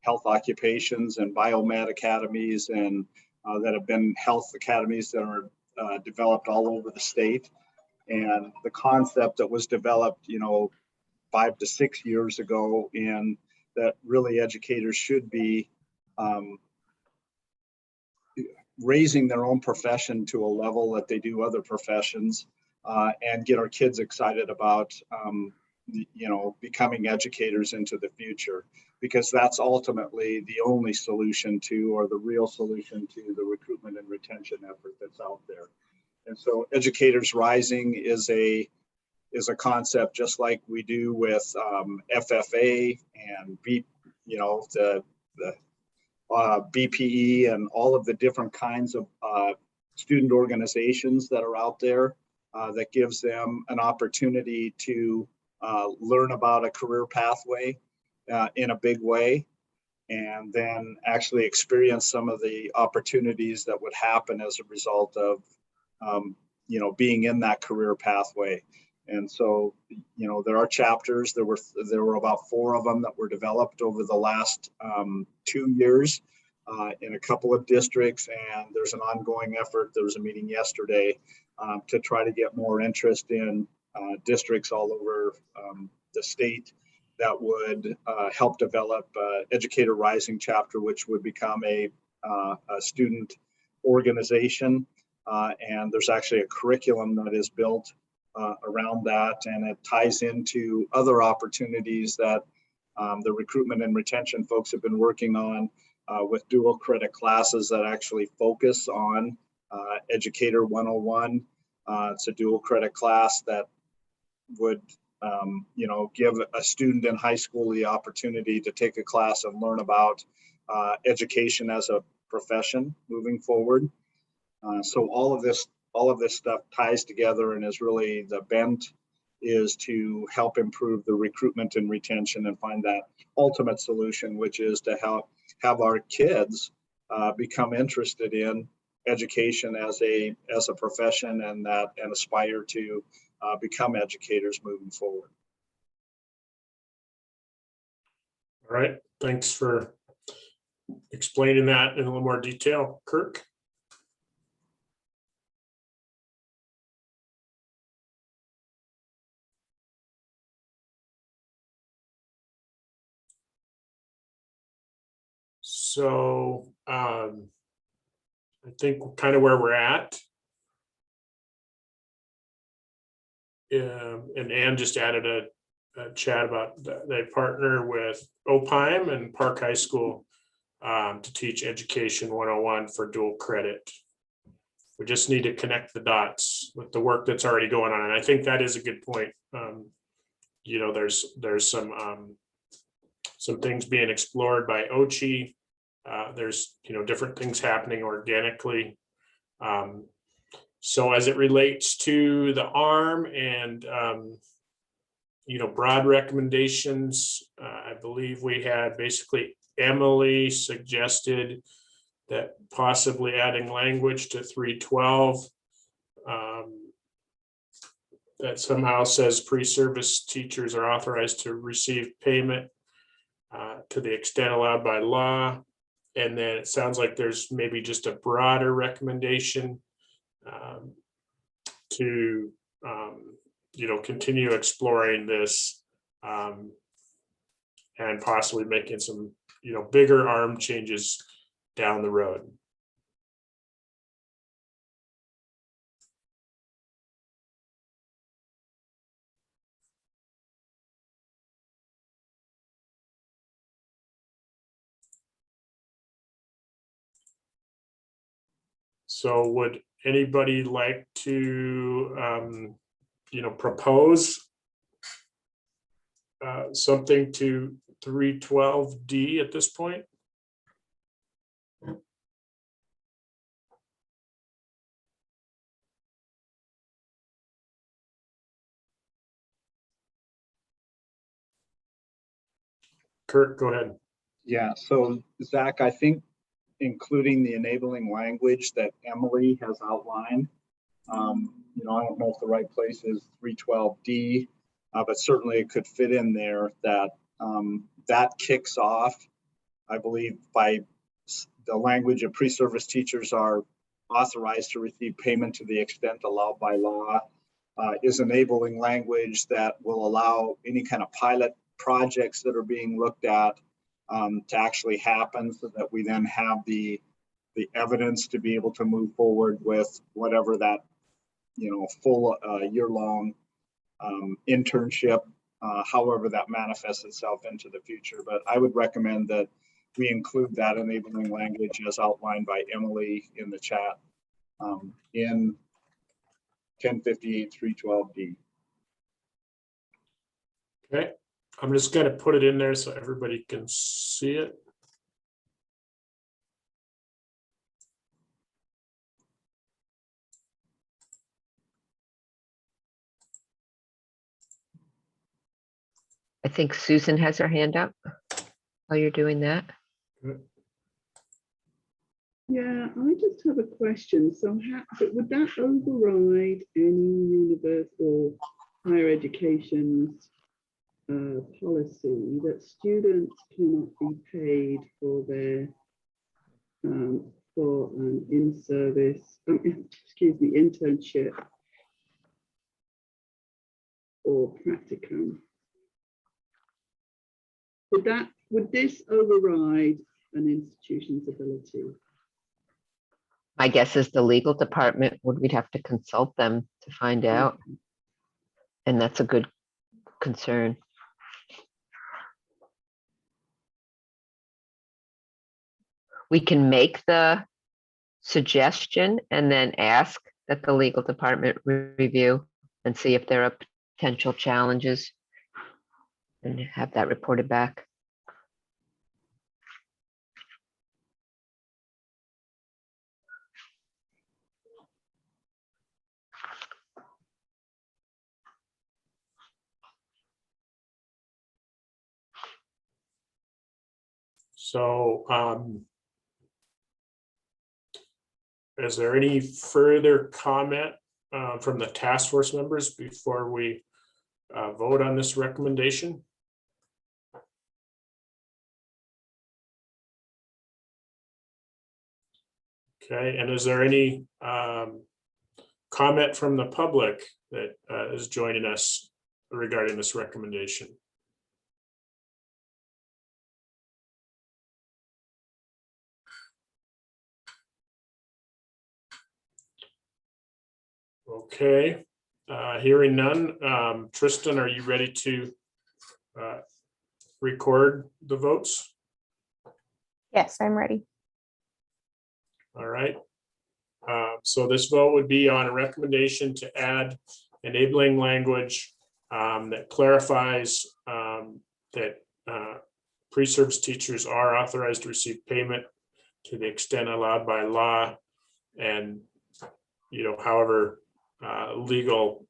and biomed academies, and that have been health academies that are developed all over the state. And the concept that was developed, 5 to 6 years ago, and that really educators should be raising their own profession to a level that they do other professions, and get our kids excited about becoming educators into the future, because that's ultimately the only solution to, or the real solution to, the recruitment and retention effort that's out there. And so Educators Rising is a concept just like we do with FFA and the BPE and all of the different kinds of student organizations that are out there, that gives them an opportunity to learn about a career pathway in a big way, and then actually experience some of the opportunities that would happen as a result of being in that career pathway. And so, there are chapters. There were about 4 of them that were developed over the last 2 years in a couple of districts, and there's an ongoing effort. There was a meeting yesterday to try to get more interest in districts all over the state that would help develop Educator Rising chapter, which would become a student organization. And there's actually a curriculum that is built around that, and it ties into other opportunities that the recruitment and retention folks have been working on with dual credit classes that actually focus on Educator 101. It's a dual credit class that would give a student in high school the opportunity to take a class and learn about education as a profession moving forward. So all of this stuff ties together, and is really, the bent is to help improve the recruitment and retention and find that ultimate solution, which is to have our kids become interested in education as a profession, and aspire to become educators moving forward. All right, thanks for explaining that in a little more detail, Kirk. So I think kind of where we're at and Ann just added a chat about they partner with Opime and Park High School to teach Education 101 for dual credit. We just need to connect the dots with the work that's already going on. And I think that is a good point. You know, there's some things being explored by OCHI. There's, you know, different things happening organically. So as it relates to the ARM and, you know, broad recommendations, I believe we had basically Emily suggested that possibly adding language to 312 that somehow says pre-service teachers are authorized to receive payment to the extent allowed by law. And then it sounds like there's maybe just a broader recommendation to you know, continue exploring this and possibly making some, you know, bigger ARM changes down the road. So would anybody like to, you know, propose something to 312D at this point? Kurt, go ahead. Yeah, so Zach, I think including the enabling language that Emily has outlined, you know, I don't know if the right place is 312D, but certainly it could fit in there that that kicks off, I believe, by the language of pre-service teachers are authorized to receive payment to the extent allowed by law, is enabling language that will allow any kind of pilot projects that are being looked at to actually happen, so that we then have the evidence to be able to move forward with whatever that, you know, full year-long internship, however that manifests itself into the future. But I would recommend that we include that enabling language as outlined by Emily in the chat in 1058 312D. Okay, I'm just going to put it in there so everybody can see it. I think Susan has her hand up while you're doing that. Yeah, I just have a question. So would that override any universal higher education's policy that students cannot be paid for their for an in-service, excuse me, internship or practicum? Would this override an institution's ability? My guess is the legal department we'd have to consult them to find out. And that's a good concern. We can make the suggestion and then ask that the legal department review and see if there are potential challenges and have that reported back. So is there any further comment from the task force members before we vote on this recommendation? Okay, and is there any comment from the public that is joining us regarding this recommendation? Okay, Hearing none, Tristan, are you ready to record the votes? Yes, I'm ready. All right. So this vote would be on a recommendation to add enabling language that clarifies that pre-service teachers are authorized to receive payment to the extent allowed by law, and however legal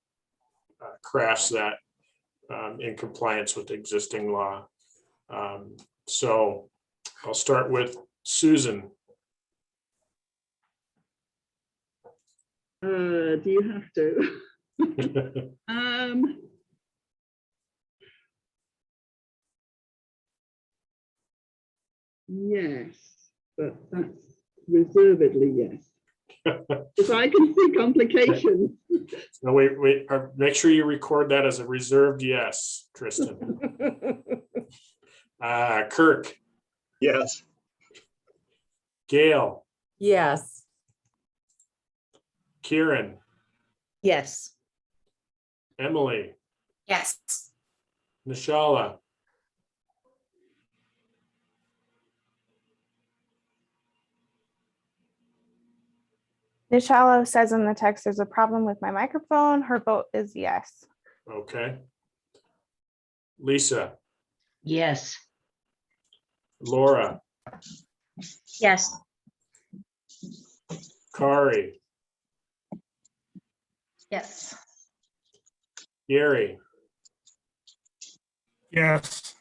crafts that in compliance with existing law. So I'll start with Susan. Do you have to? Yes, but that's reservedly yes. Because I can see complications. No, wait, make sure you record that as a reserved yes, Tristan. Kirk. Yes. Gail. Yes. Kieran. Yes. Emily. Yes. Nishala. Nishala says in the text, there's a problem with my microphone. Her vote is yes. Okay. Lisa. Yes. Laura. Yes. Kari. Yes. Gary. Yes.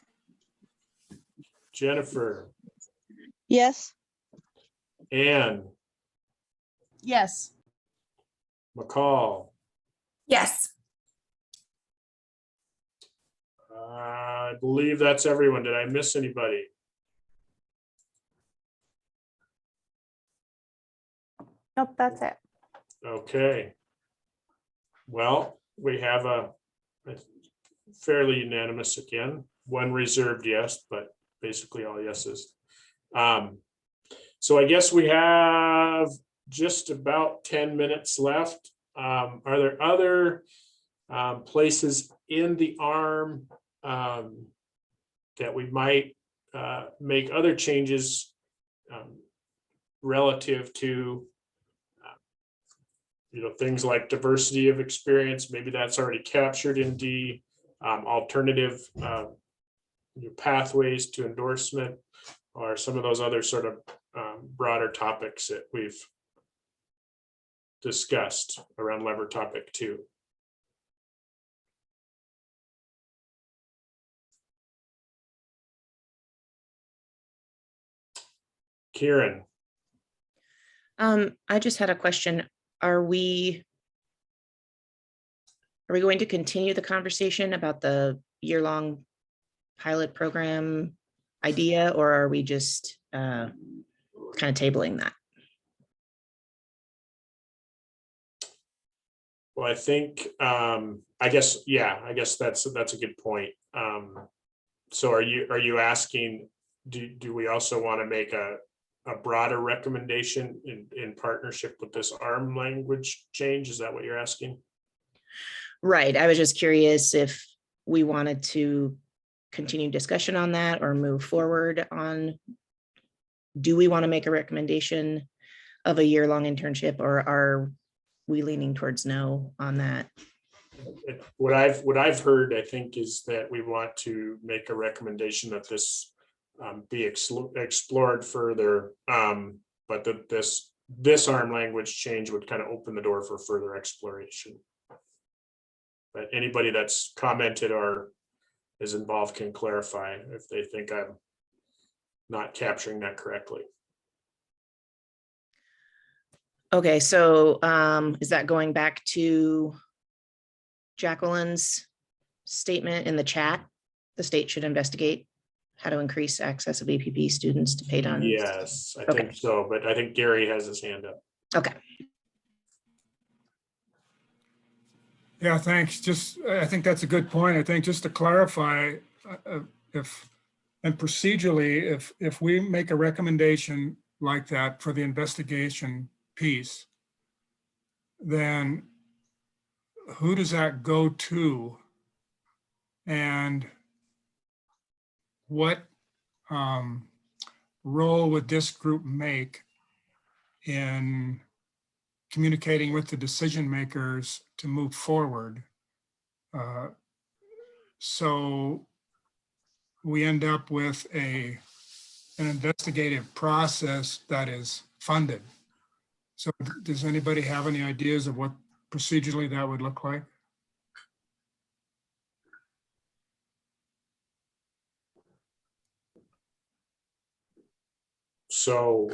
Jennifer. Yes. Anne. Yes. McCall. Yes. I believe that's everyone. Did I miss anybody? Nope, that's it. Okay. Well, we have a fairly unanimous again, one reserved yes, but basically all yeses. So I guess we have just about 10 minutes left. Are there other places in the ARM that we might make other changes relative to things like diversity of experience? Maybe that's already captured in D, alternative pathways to endorsement, or some of those other sort of broader topics that we've discussed around lever topic 2. Kieran. I just had a question. Are we going to continue the conversation about the year-long pilot program idea, or are we just kind of tabling that? Well, I think, I guess that's a good point. So are you asking, do we also want to make a broader recommendation in partnership with this ARM language change? Is that what you're asking? Right. I was just curious if we wanted to continue discussion on that or move forward on, do we want to make a recommendation of a year-long internship, or are we leaning towards no on that? What I've heard, I think, is that we want to make a recommendation that this be explored further, but that this ARM language change would kind of open the door for further exploration. But anybody that's commented or is involved can clarify if they think I'm not capturing that correctly. Okay, so is that going back to Jacqueline's statement in the chat? The state should investigate how to increase access of APP students to paid on. Yes, I think so, but I think Gary has his hand up. Okay. Yeah, thanks. I think that's a good point. I think just to clarify, and procedurally, if we make a recommendation like that for the investigation piece, then who does that go to? And what role would this group make in communicating with the decision makers to move forward? So we end up with an investigative process that is funded. So does anybody have any ideas of what procedurally that would look like? So,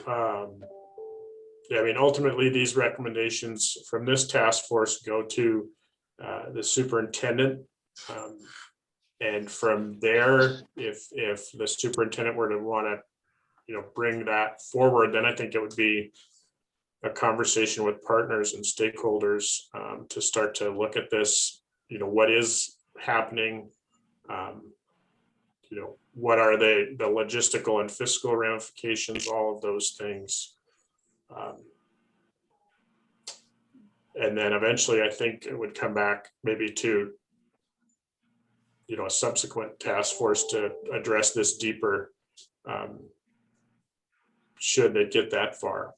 yeah, I mean, ultimately, these recommendations from this task force go to the superintendent. And from there, if the superintendent were to want to, bring that forward, then I think it would be a conversation with partners and stakeholders to start to look at this, what is happening, what are the logistical and fiscal ramifications, all of those things. And then eventually I think it would come back maybe to, a subsequent task force to address this deeper. Should it get that far,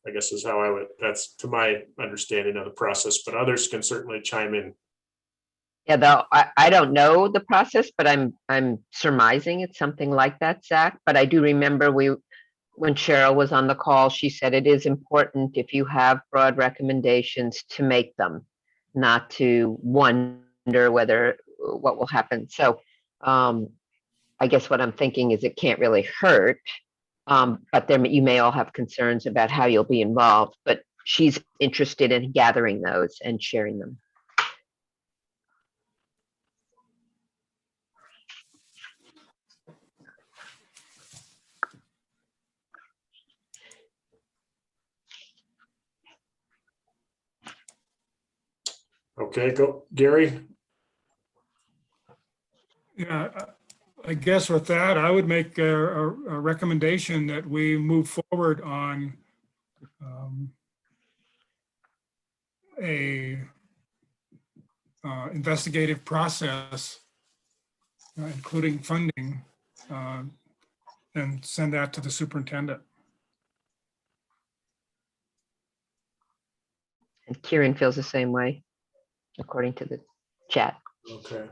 I guess is how that's to my understanding of the process, but others can certainly chime in. Yeah, though I don't know the process, but I'm surmising it's something like that, Zach. But I do remember when Cheryl was on the call, she said it is important if you have broad recommendations to make them, not to wonder what will happen. So I guess what I'm thinking is it can't really hurt, but then you may all have concerns about how you'll be involved. But she's interested in gathering those and sharing them. Okay, go, Gary. Yeah, I guess with that, I would make a recommendation that we move forward on a investigative process, including funding, and send that to the superintendent. And Kieran feels the same way, according to the chat. Okay.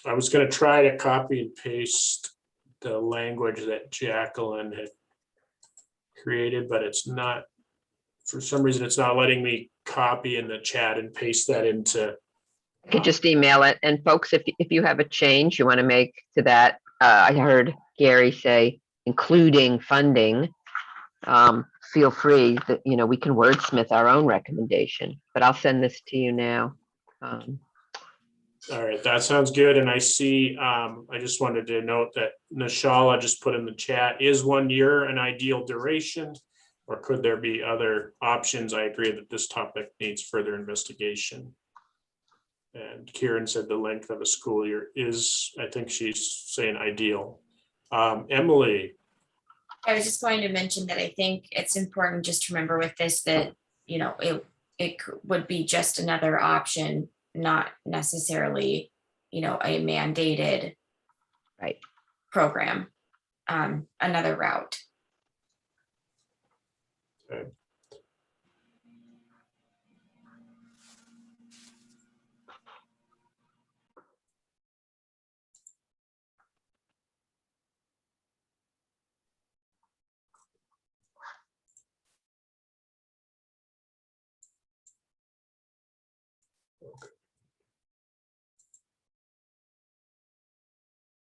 I was going to try to copy and paste the language that Jacqueline had created, but it's not, for some reason, it's not letting me copy in the chat and paste that into. You could just email it. And folks, if you have a change you want to make to that, I heard Gary say, including funding, feel free that, we can wordsmith our own recommendation, but I'll send this to you now. All right, that sounds good. And I see, I just wanted to note that Nishala just put in the chat, is 1 year an ideal duration, or could there be other options? I agree that this topic needs further investigation. And Kieran said the length of a school year is, I think she's saying ideal. Emily. I was just going to mention that I think it's important just to remember with this that, it would be just another option, not necessarily, a mandated program, another route. Okay.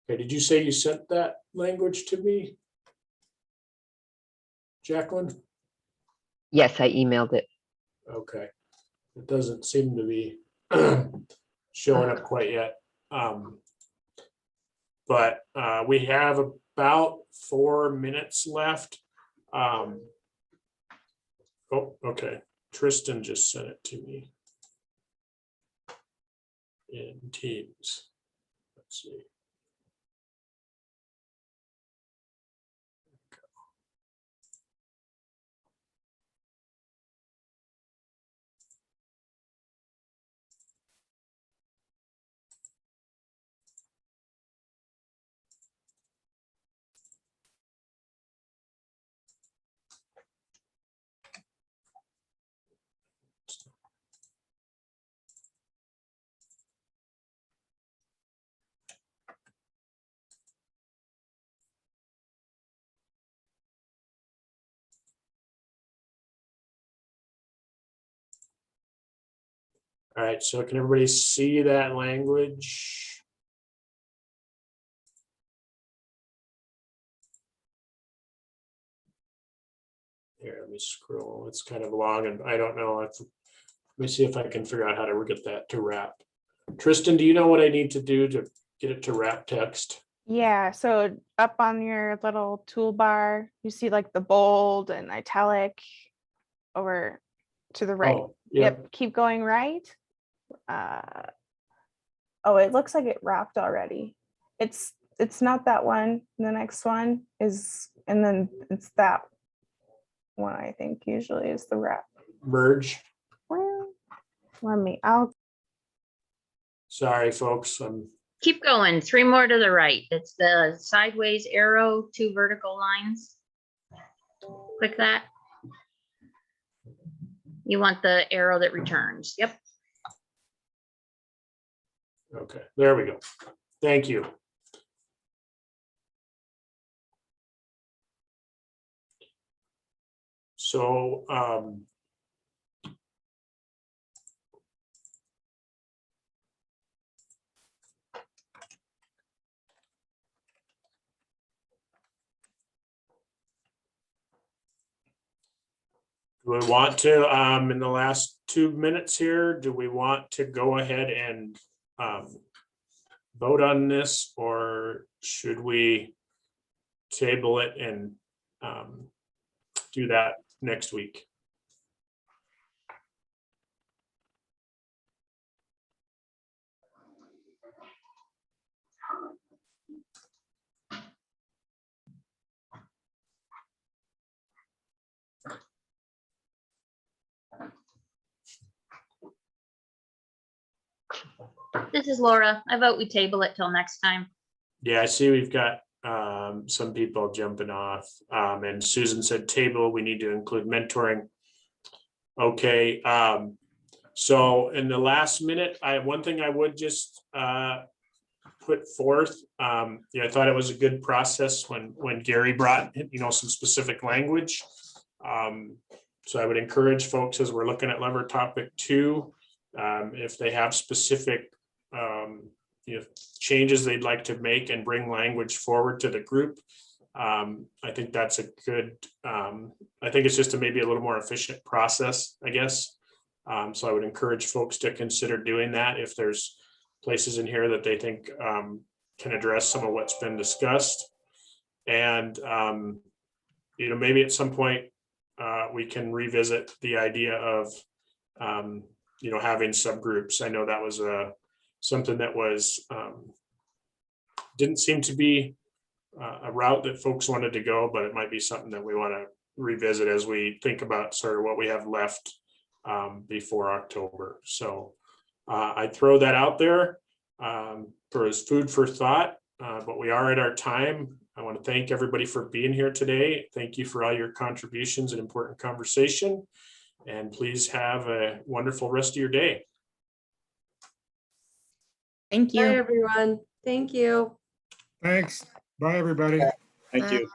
Okay, did you say you sent that language to me, Jacqueline? Yes, I emailed it. Okay, it doesn't seem to be showing up quite yet. But we have about 4 minutes left. Oh, okay. Tristan just sent it to me in Teams. Let's see. All right, so can everybody see that language? Here, let me scroll. It's kind of long and I don't know if, let me see if I can figure out how to get that to wrap. Tristan, do you know what I need to do to get it to wrap text? Yeah, so up on your little toolbar, you see like the bold and italic over to the right. Oh, yep. Keep going right. Oh, it looks like it wrapped already. It's not that one. The next one is, and then it's that one, I think usually is the wrap. Merge. Well, Sorry, folks. Keep going, 3 more to the right. It's the sideways arrow, 2 vertical lines. Click that. You want the arrow that returns. Yep. Okay, there we go. Thank you. So, do we want to, in the last 2 minutes here, do we want to go ahead and vote on this, or should we table it and do that next week? This is Laura. I vote we table it till next time. Yeah, I see we've got some people jumping off, and Susan said table, we need to include mentoring. Okay, so in the last minute, one thing I would just put forth, I thought it was a good process when Gary brought, some specific language. So I would encourage folks, as we're looking at lever topic 2, if they have specific changes they'd like to make and bring language forward to the group. I think that's a good, I think it's just maybe a little more efficient process, I guess. So I would encourage folks to consider doing that if there's places in here that they think can address some of what's been discussed. And, maybe at some point we can revisit the idea of, having subgroups. I know that was something that was didn't seem to be a route that folks wanted to go, but it might be something that we want to revisit as we think about sort of what we have left before October. So I throw that out there for as food for thought, but we are at our time. I want to thank everybody for being here today. Thank you for all your contributions and important conversation. And please have a wonderful rest of your day. Thank you. Bye, everyone. Thank you. Thanks. Bye, everybody. Thank you.